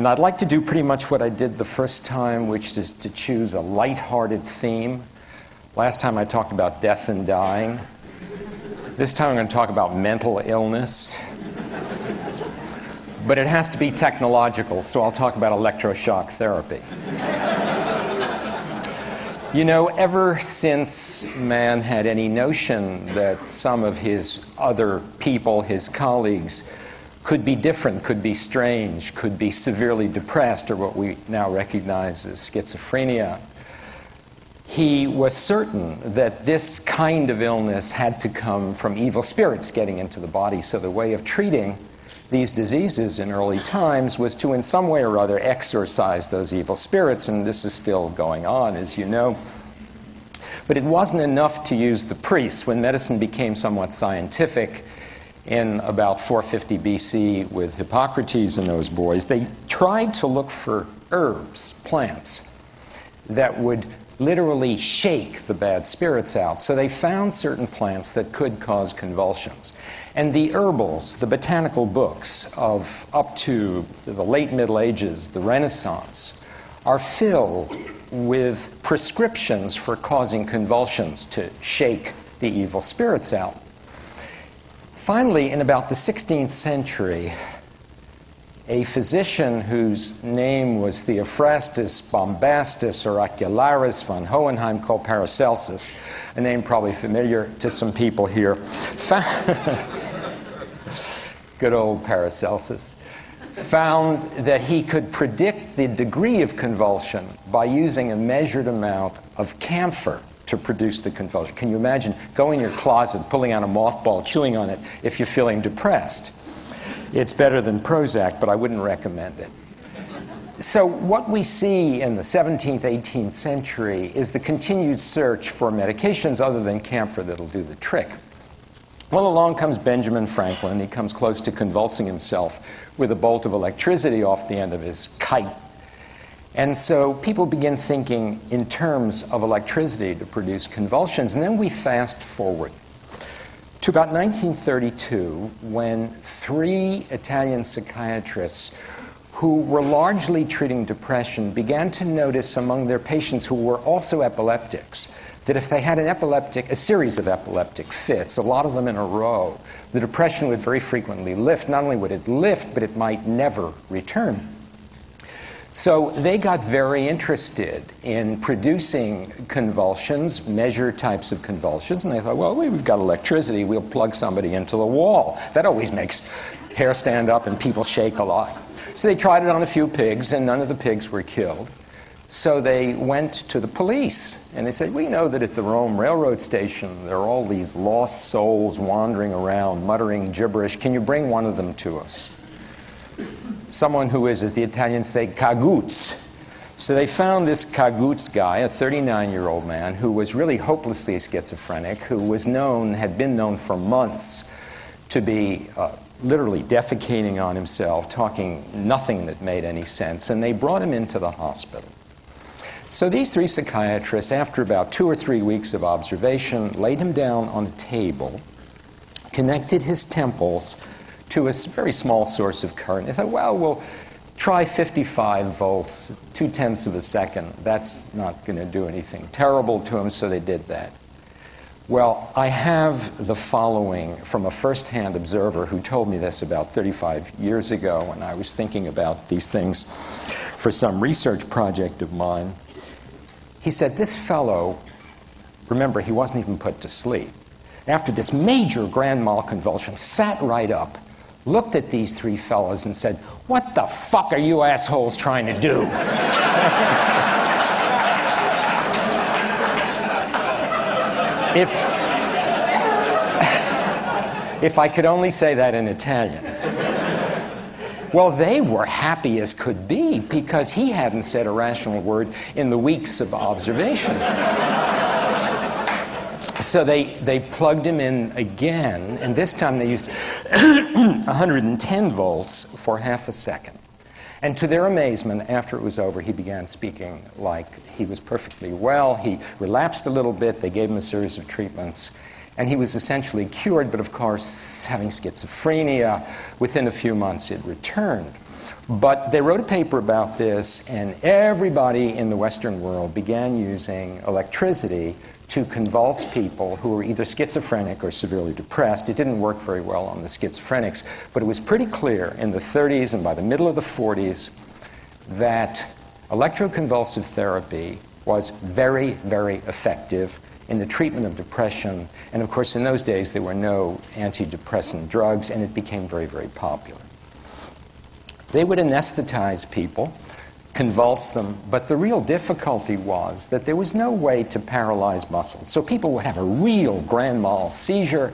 And I'd like to do pretty much what I did the first time, which is to choose a lighthearted theme. Last time I talked about death and dying. This time I'm going to talk about mental illness. But it has to be technological, so I'll talk about electroshock therapy. You know, ever since man had any notion that some of his other people, his colleagues, could be different, could be strange, could be severely depressed, or what we now recognize as schizophrenia, he was certain that this kind of illness had to come from evil spirits getting into the body. So the way of treating these diseases in early times was to, in some way or other, exorcise those evil spirits, and this is still going on, as you know. But it wasn't enough to use the priests. When medicine became somewhat scientific in about 450 BC with Hippocrates and those boys, they tried to look for herbs, plants, that would literally shake the bad spirits out. So they found certain plants that could cause convulsions. And the herbals, the botanical books of up to the late Middle Ages, the Renaissance, are filled with prescriptions for causing convulsions to shake the evil spirits out. Finally, in about the 16th century, a physician whose name was Theophrastus Bombastus or Ocularis von Hohenheim, called Paracelsus, a name probably familiar to some people here, good old Paracelsus, found that he could predict the degree of convulsion by using a measured amount of camphor to produce the convulsion. Can you imagine going in your closet, pulling out a mothball, chewing on it if you're feeling depressed? It's better than Prozac, but I wouldn't recommend it. So what we see in the 17th, 18th century is the continued search for medications other than camphor that'll do the trick. Well, along comes Benjamin Franklin. He comes close to convulsing himself with a bolt of electricity off the end of his kite. And so people begin thinking in terms of electricity to produce convulsions. And then we fast forward to about 1932, when 3 Italian psychiatrists who were largely treating depression began to notice among their patients who were also epileptics that if they had a series of epileptic fits, a lot of them in a row, the depression would very frequently lift. Not only would it lift, but it might never return. So they got very interested in producing convulsions, measured types of convulsions, and they thought, well, we've got electricity, we'll plug somebody into the wall. That always makes hair stand up and people shake a lot. So they tried it on a few pigs, and none of the pigs were killed. So they went to the police, and they said, we know that at the Rome railroad station there are all these lost souls wandering around, muttering gibberish. Can you bring one of them to us? Someone who is, as the Italians say, cagoots. So they found this cagoots guy, a 39-year-old man, who was really hopelessly schizophrenic, who was known, had been known for months to be literally defecating on himself, talking nothing that made any sense, and they brought him into the hospital. So these 3 psychiatrists, after about 2 or 3 weeks of observation, laid him down on a table, connected his temples to a very small source of current. They thought, well, we'll try 55 volts, 0.2 of a second. That's not going to do anything terrible to him, so they did that. Well, I have the following from a first-hand observer who told me this about 35 years ago when I was thinking about these things for some research project of mine. He said, this fellow, remember, he wasn't even put to sleep, after this major grand mal convulsion, sat right up, looked at these 3 fellows and said, what the fuck are you assholes trying to do? If I could only say that in Italian. Well, they were happy as could be because he hadn't said a rational word in the weeks of observation. So they plugged him in again, and this time they used 110 volts for half a second. And to their amazement, after it was over, he began speaking like he was perfectly well. He relapsed a little bit. They gave him a series of treatments. And he was essentially cured, but of course, having schizophrenia, within a few months it returned. But they wrote a paper about this, and everybody in the Western world began using electricity to convulse people who were either schizophrenic or severely depressed. It didn't work very well on the schizophrenics, but it was pretty clear in the 30s and by the middle of the 40s that electroconvulsive therapy was very, very effective in the treatment of depression. And of course, in those days, there were no antidepressant drugs, and it became very, very popular. They would anesthetize people, convulse them, but the real difficulty was that there was no way to paralyze muscles. So people would have a real grand mal seizure.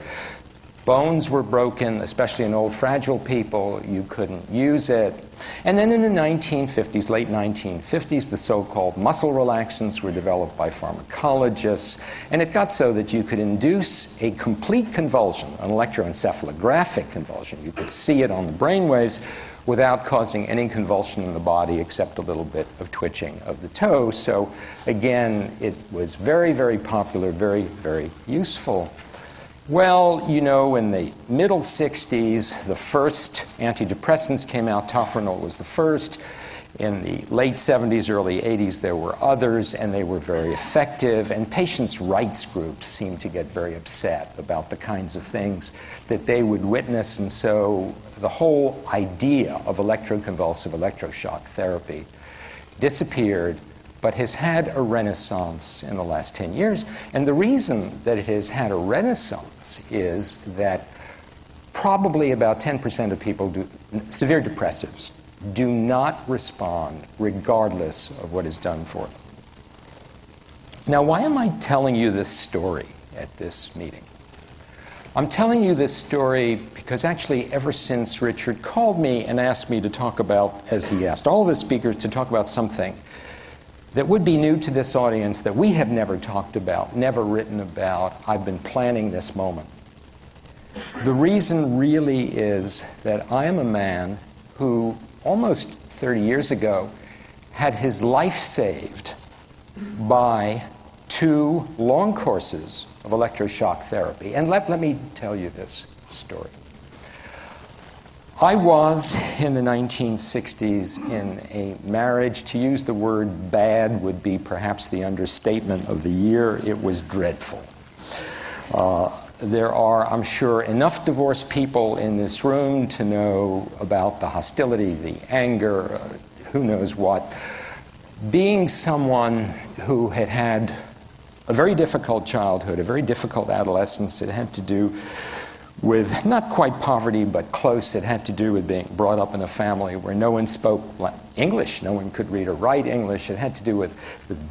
Bones were broken, especially in old, fragile people. You couldn't use it. And then in the 1950s, late 1950s, the so-called muscle relaxants were developed by pharmacologists, and it got so that you could induce a complete convulsion, an electroencephalographic convulsion. You could see it on the brainwaves without causing any convulsion in the body except a little bit of twitching of the toe. So again, it was very, very popular, very, very useful. Well, you know, in the middle 60s, the first antidepressants came out. Tofranol was the first. In the late 70s, early 80s, there were others, and they were very effective. And patients' rights groups seemed to get very upset about the kinds of things that they would witness. And so the whole idea of electroconvulsive electroshock therapy disappeared, but has had a renaissance in the last 10 years. And the reason that it has had a renaissance is that probably about 10% of people, severe depressives, do not respond regardless of what is done for them. Now, why am I telling you this story at this meeting? I'm telling you this story because actually ever since Richard called me and asked me to talk about, as he asked all the speakers, to talk about something that would be new to this audience that we have never talked about, never written about, I've been planning this moment. The reason really is that I am a man who almost 30 years ago had his life saved by 2 long courses of electroshock therapy. And let me tell you this story. I was, in the 1960s, in a marriage. To use the word bad would be perhaps the understatement of the year. It was dreadful. There are, I'm sure, enough divorced people in this room to know about the hostility, the anger, who knows what. Being someone who had had a very difficult childhood, a very difficult adolescence, it had to do with not quite poverty, but close. It had to do with being brought up in a family where no one spoke English, no one could read or write English. It had to do with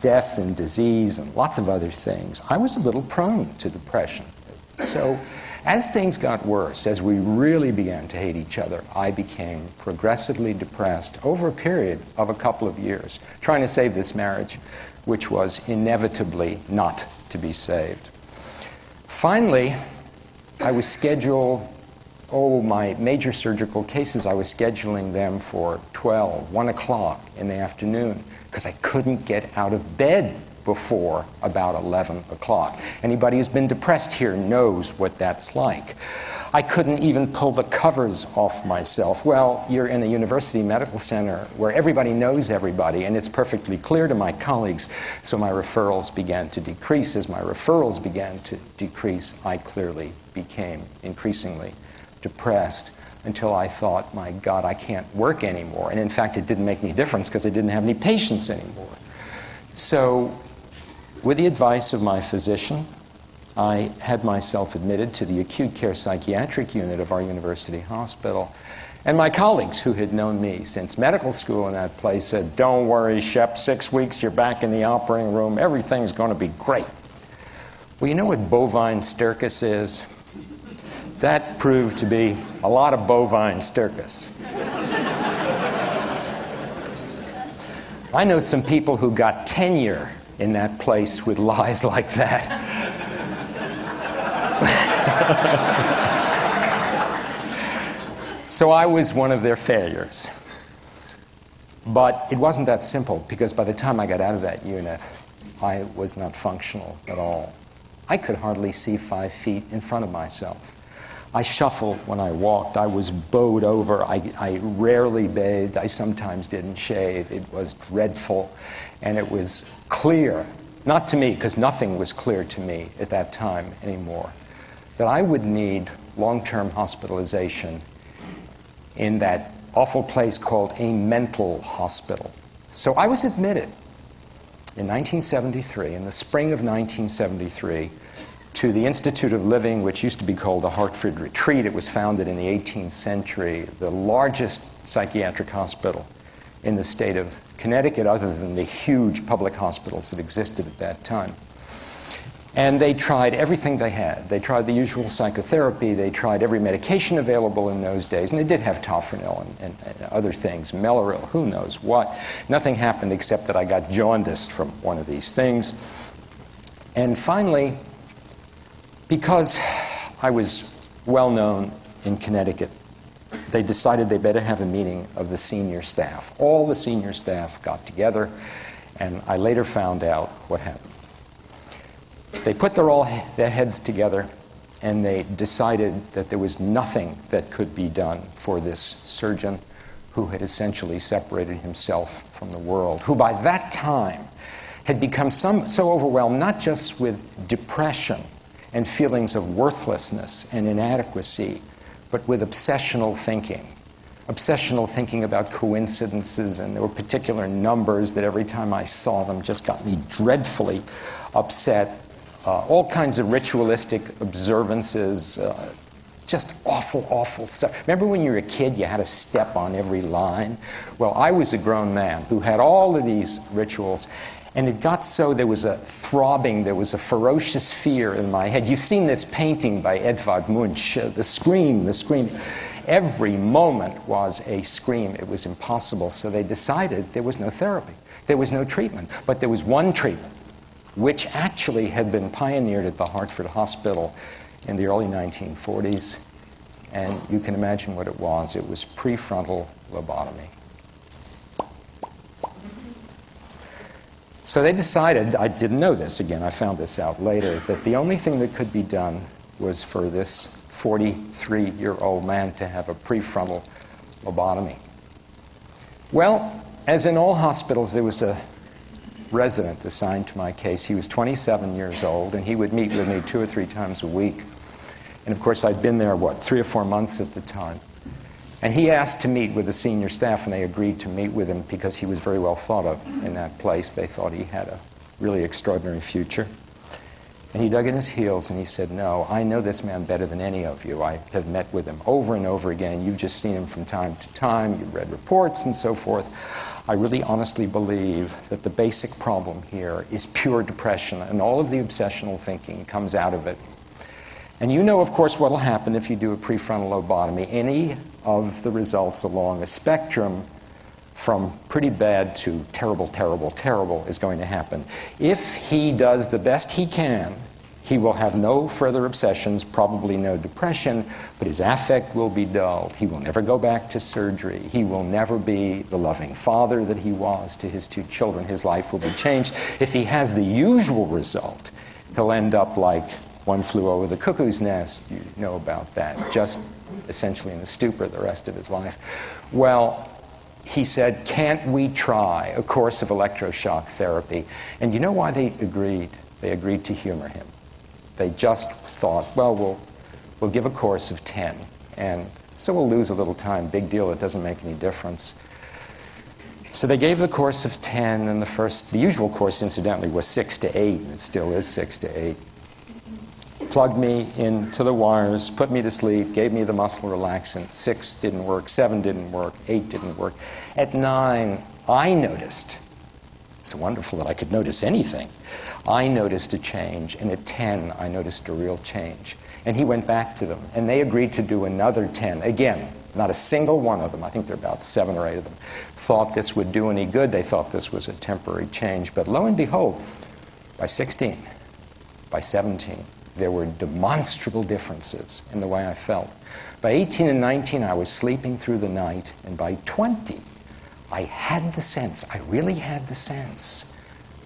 death and disease and lots of other things. I was a little prone to depression. So as things got worse, as we really began to hate each other, I became progressively depressed over a period of a couple of years, trying to save this marriage, which was inevitably not to be saved. Finally, I was scheduled, my major surgical cases, I was scheduling them for 1 o'clock in the afternoon because I couldn't get out of bed before about 11 o'clock. Anybody who's been depressed here knows what that's like. I couldn't even pull the covers off myself. Well, you're in a university medical center where everybody knows everybody, and it's perfectly clear to my colleagues, so my referrals began to decrease. As my referrals began to decrease, I clearly became increasingly depressed until I thought, my God, I can't work anymore. And in fact, it didn't make any difference because I didn't have any patients anymore. So, with the advice of my physician, I had myself admitted to the acute care psychiatric unit of our university hospital. And my colleagues who had known me since medical school in that place said, "Don't worry, Shep, 6 weeks, you're back in the operating room. Everything's going to be great." Well, you know what bovine stercus is? That proved to be a lot of bovine stercus. I know some people who got tenure in that place with lies like that. So I was one of their failures. But it wasn't that simple, because by the time I got out of that unit, I was not functional at all. I could hardly see 5 feet in front of myself. I shuffled when I walked. I was bowed over. I rarely bathed. I sometimes didn't shave. It was dreadful. And it was clear, not to me, because nothing was clear to me at that time anymore, that I would need long-term hospitalization in that awful place called a mental hospital. So I was admitted in 1973, in the spring of 1973, to the Institute of Living, which used to be called the Hartford Retreat. It was founded in the 18th century, the largest psychiatric hospital in the state of Connecticut, other than the huge public hospitals that existed at that time. And they tried everything they had. They tried the usual psychotherapy. They tried every medication available in those days. And they did have tofranil and other things, Mellaril, who knows what. Nothing happened except that I got jaundiced from one of these things. And finally, because I was well known in Connecticut, they decided they better have a meeting of the senior staff. All the senior staff got together, and I later found out what happened. They put their heads together, and they decided that there was nothing that could be done for this surgeon who had essentially separated himself from the world, who by that time had become so overwhelmed, not just with depression and feelings of worthlessness and inadequacy, but with obsessional thinking about coincidences, and there were particular numbers that every time I saw them just got me dreadfully upset. All kinds of ritualistic observances, just awful, awful stuff. Remember when you were a kid, you had to step on every line? Well, I was a grown man who had all of these rituals, and it got so there was a throbbing, there was a ferocious fear in my head. You've seen this painting by Edvard Munch, the scream. Every moment was a scream. It was impossible. So they decided there was no therapy. There was no treatment. But there was one treatment, which actually had been pioneered at the Hartford Hospital in the early 1940s. And you can imagine what it was. It was prefrontal lobotomy. So they decided, I didn't know this, again, I found this out later, that the only thing that could be done was for this 43-year-old man to have a prefrontal lobotomy. Well, as in all hospitals, there was a resident assigned to my case. He was 27 years old, and he would meet with me 2 or 3 times a week. And of course, I'd been there, 3 or 4 months at the time. And he asked to meet with the senior staff, and they agreed to meet with him because he was very well thought of in that place. They thought he had a really extraordinary future. And he dug in his heels and he said, "No, I know this man better than any of you. I have met with him over and over again. You've just seen him from time to time. You've read reports and so forth. I really honestly believe that the basic problem here is pure depression, and all of the obsessional thinking comes out of it. And you know, of course, what will happen if you do a prefrontal lobotomy. Any of the results along a spectrum from pretty bad to terrible, terrible, terrible is going to happen. If he does the best he can, he will have no further obsessions, probably no depression, but his affect will be dulled. He will never go back to surgery. He will never be the loving father that he was to his 2 children. His life will be changed. If he has the usual result, he'll end up like One Flew Over the Cuckoo's Nest. You know about that. Just essentially in a stupor the rest of his life. Well, he said, can't we try a course of electroshock therapy? And you know why they agreed? They agreed to humor him. They just thought, well, we'll give a course of 10, and so we'll lose a little time. Big deal, it doesn't make any difference. So they gave the course of 10, and the usual course, incidentally, was 6 to 8, and it still is 6 to 8. Plugged me into the wires, put me to sleep, gave me the muscle relaxant. 6 didn't work, 7 didn't work, 8 didn't work. At 9, I noticed, it's wonderful that I could notice anything, I noticed a change, and at 10, I noticed a real change. And he went back to them, and they agreed to do another 10. Again, not a single one of them, I think there are about 7 or 8 of them, thought this would do any good. They thought this was a temporary change. But lo and behold, by 16, by 17, there were demonstrable differences in the way I felt. By 18 and 19, I was sleeping through the night, and by 20, I had the sense, I really had the sense,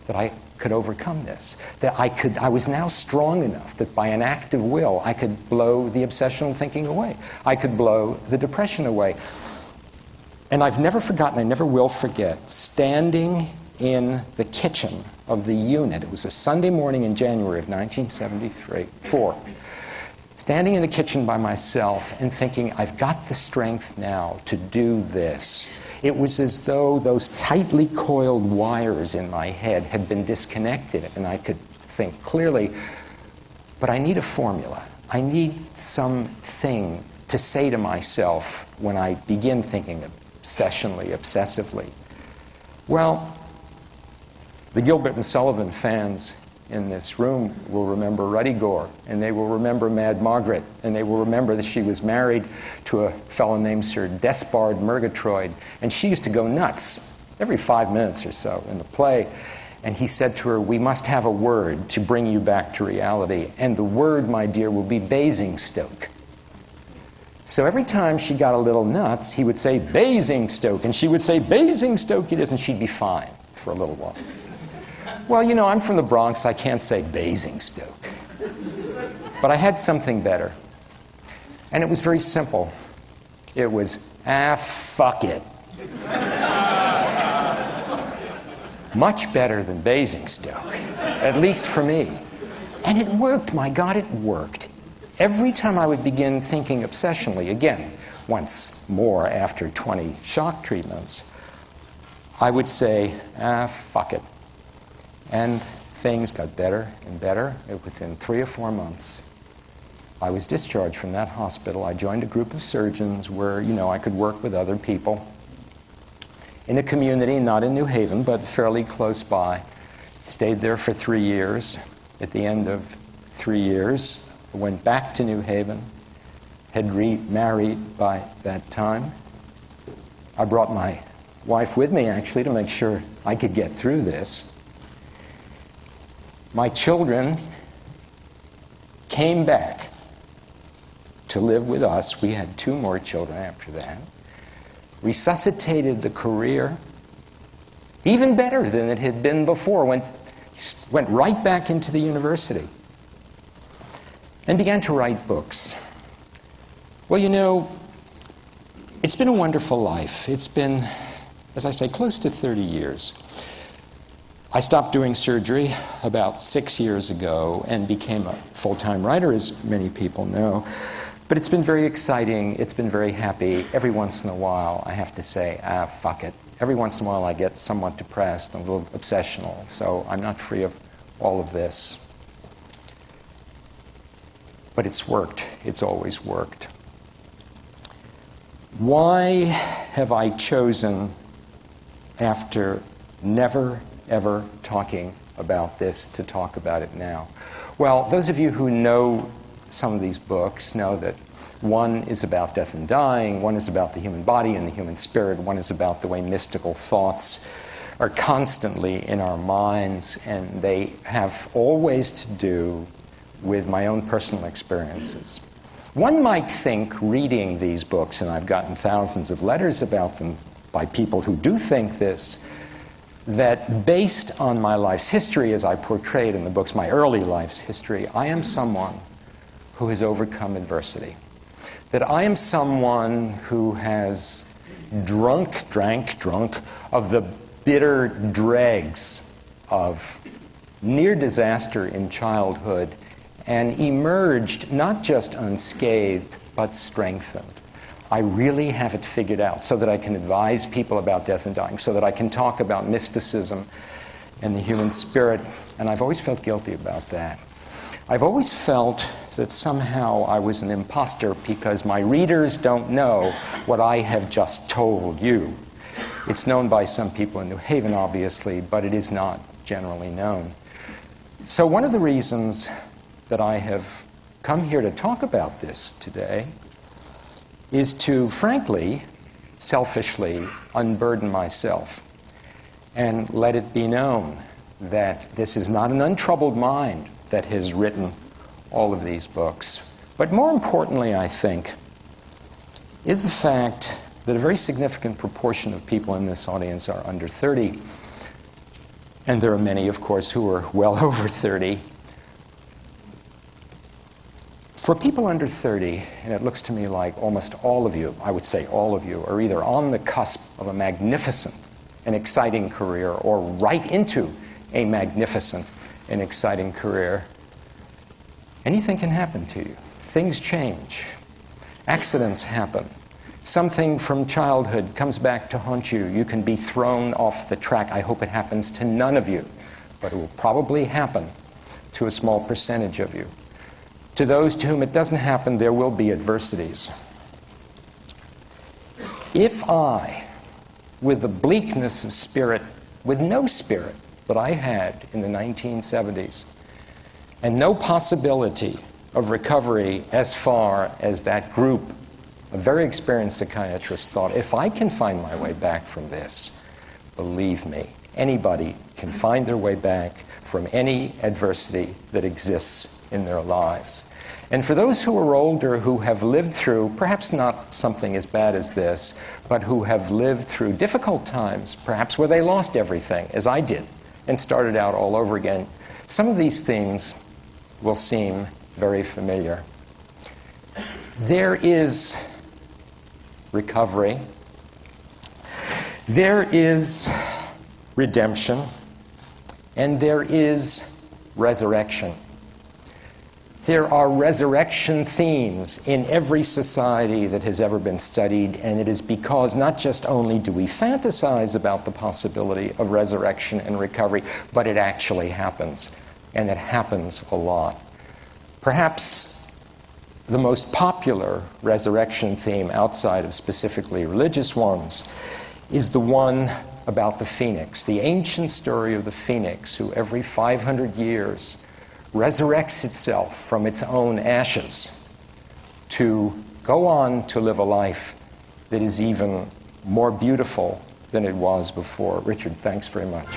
that I could overcome this, that I was now strong enough that by an act of will I could blow the obsessional thinking away. I could blow the depression away. And I've never forgotten, I never will forget, standing in the kitchen of the unit. It was a Sunday morning in January of 1974. Standing in the kitchen by myself and thinking, I've got the strength now to do this. It was as though those tightly coiled wires in my head had been disconnected, and I could think clearly, but I need a formula. I need something to say to myself when I begin thinking obsessively. Well, the Gilbert and Sullivan fans in this room will remember Ruddy Gore, and they will remember Mad Margaret, and they will remember that she was married to a fellow named Sir Despard Murgatroyd, and she used to go nuts every 5 minutes or so in the play, and he said to her, we must have a word to bring you back to reality, and the word, my dear, will be Basingstoke. So every time she got a little nuts, he would say, Basingstoke, and she would say, Basingstoke it is, and she'd be fine for a little while. Well, you know, I'm from the Bronx, I can't say Basingstoke. But I had something better. And it was very simple. It was, fuck it. Much better than Basingstoke, at least for me. And it worked, my God, it worked. Every time I would begin thinking obsessionally, again, once more after 20 shock treatments, I would say, fuck it. And things got better and better. Within 3 or 4 months, I was discharged from that hospital. I joined a group of surgeons where, you know, I could work with other people in a community, not in New Haven, but fairly close by. Stayed there for 3 years. At the end of 3 years, I went back to New Haven, had remarried by that time. I brought my wife with me, actually, to make sure I could get through this. My children came back to live with us. We had 2 more children after that. Resuscitated the career, even better than it had been before. Went right back into the university and began to write books. Well, you know, it's been a wonderful life. It's been, as I say, close to 30 years. I stopped doing surgery about 6 years ago and became a full-time writer, as many people know. But it's been very exciting. It's been very happy. Every once in a while, I have to say, fuck it. Every once in a while, I get somewhat depressed, a little obsessional. So I'm not free of all of this. But it's worked. It's always worked. Why have I chosen, after never ever talking about this, to talk about it now? Well, those of you who know some of these books know that one is about death and dying, one is about the human body and the human spirit, one is about the way mystical thoughts are constantly in our minds, and they have always to do with my own personal experiences. One might think, reading these books, and I've gotten thousands of letters about them by people who do think this, that based on my life's history, as I portrayed in the books, my early life's history, I am someone who has overcome adversity. That I am someone who has drank of the bitter dregs of near disaster in childhood and emerged not just unscathed, but strengthened. I really have it figured out so that I can advise people about death and dying, so that I can talk about mysticism and the human spirit, and I've always felt guilty about that. I've always felt that somehow I was an imposter because my readers don't know what I have just told you. It's known by some people in New Haven, obviously, but it is not generally known. So one of the reasons that I have come here to talk about this today is to, frankly, selfishly unburden myself and let it be known that this is not an untroubled mind that has written all of these books. But more importantly, I think, is the fact that a very significant proportion of people in this audience are under 30. And there are many, of course, who are well over 30. For people under 30, and it looks to me like almost all of you, I would say all of you, are either on the cusp of a magnificent and exciting career or right into a magnificent and exciting career. Anything can happen to you. Things change. Accidents happen. Something from childhood comes back to haunt you. You can be thrown off the track. I hope it happens to none of you, but it will probably happen to a small percentage of you. To those to whom it doesn't happen, there will be adversities. If I, with the bleakness of spirit, with no spirit that I had in the 1970s, and no possibility of recovery as far as that group of very experienced psychiatrists thought, if I can find my way back from this, believe me, anybody can find their way back from any adversity that exists in their lives. And for those who are older, who have lived through, perhaps not something as bad as this, but who have lived through difficult times, perhaps where they lost everything, as I did, and started out all over again, some of these things will seem very familiar. There is recovery. There is redemption. And there is resurrection. There are resurrection themes in every society that has ever been studied, and it is because not just only do we fantasize about the possibility of resurrection and recovery, but it actually happens, and it happens a lot. Perhaps the most popular resurrection theme outside of specifically religious ones is the one about the phoenix, the ancient story of the phoenix, who every 500 years resurrects itself from its own ashes to go on to live a life that is even more beautiful than it was before. Richard, thanks very much.